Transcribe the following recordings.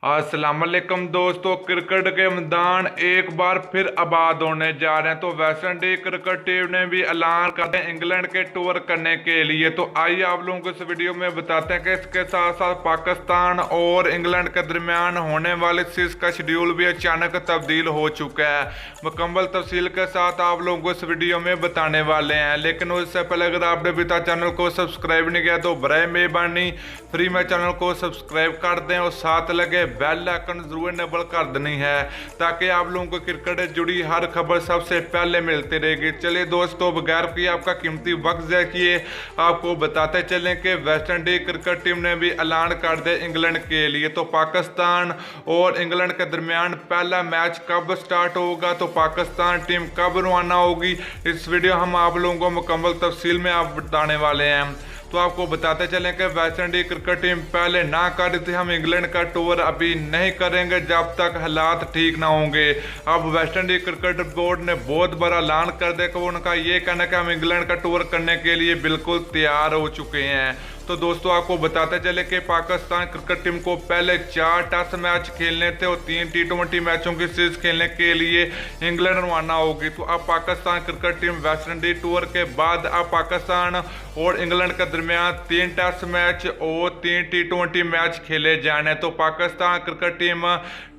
अस्सलाम वालेकुम दोस्तों, क्रिकेट के मैदान एक बार फिर आबाद होने जा रहे हैं। तो वेस्ट इंडीज क्रिकेट टीम ने भी ऐलान कर दिया इंग्लैंड के टूर करने के लिए। तो आइए आप लोगों को इस वीडियो में बताते हैं कि इसके साथ साथ पाकिस्तान और इंग्लैंड के दरमियान होने वाले सीरीज का शेड्यूल भी अचानक तब्दील हो चुका है। मुकम्मल तफसील के साथ आप लोगों को इस वीडियो में बताने वाले हैं, लेकिन उससे पहले अगर आपने अभी तक चैनल को सब्सक्राइब नहीं किया तो बराए मेहरबानी फ्री में चैनल को सब्सक्राइब कर दें और साथ लगे बेल आइकन जरूर इनेबल कर देनी है ताकि आप लोगों को क्रिकेट से जुड़ी हर खबर सबसे पहले मिलती रहेगी। चलिए दोस्तों, बगैर कि आपका कीमती वक्त ज़ाया किए आपको बताते चलें कि वेस्ट इंडीज क्रिकेट टीम ने भी ऐलान कर दिया इंग्लैंड के लिए। तो पाकिस्तान और इंग्लैंड के दरमियान पहला मैच कब स्टार्ट होगा, तो पाकिस्तान टीम कब रवाना होगी, इस वीडियो हम आप लोगों को मुकम्मल तफसील में आप बताने वाले हैं। तो आपको बताते चलें कि वेस्ट इंडीज क्रिकेट टीम पहले ना कर रही थी हम इंग्लैंड का टूर अभी नहीं करेंगे जब तक हालात ठीक ना होंगे। अब वेस्ट इंडीज क्रिकेट बोर्ड ने बहुत बड़ा ऐलान कर दिया कि उनका ये कहना है कि हम इंग्लैंड का टूर करने के लिए बिल्कुल तैयार हो चुके हैं। तो दोस्तों आपको बताते चले कि पाकिस्तान क्रिकेट टीम को पहले 4 टेस्ट मैच खेलने थे और 3 टी20 मैचों की सीरीज खेलने के लिए इंग्लैंड रवाना होगी। तो अब Pakistan cricket team West Indies tour के बाद अब पाकिस्तान और इंग्लैंड के दरमियान 3 टेस्ट मैच और 3 टी20 मैच खेले जाने। तो पाकिस्तान क्रिकेट टीम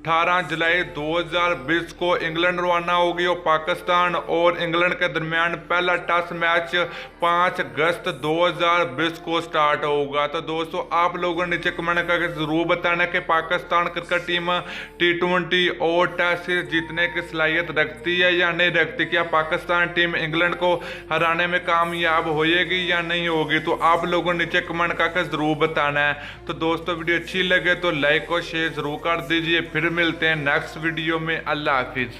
18 जुलाई 2020 को इंग्लैंड रवाना होगी और पाकिस्तान और इंग्लैंड के दरमियान पहला टेस्ट मैच 5 अगस्त 2020 को स्टार्ट होगा। तो दोस्तों आप लोगों ने नीचे कमेंट करके जरूर बताना कि पाकिस्तान क्रिकेट टीम टी20 और टेस्ट सीरीज जीतने की सलाहियत रखती है या नहीं रखती। क्या पाकिस्तान टीम इंग्लैंड को हराने में कामयाब होएगी या नहीं होगी, तो आप लोगों ने नीचे कमेंट करके जरूर बताना है। तो दोस्तों वीडियो अच्छी लगे तो लाइक और शेयर जरूर कर दीजिए। फिर मिलते हैं नेक्स्ट वीडियो में। अल्लाह हाफिज।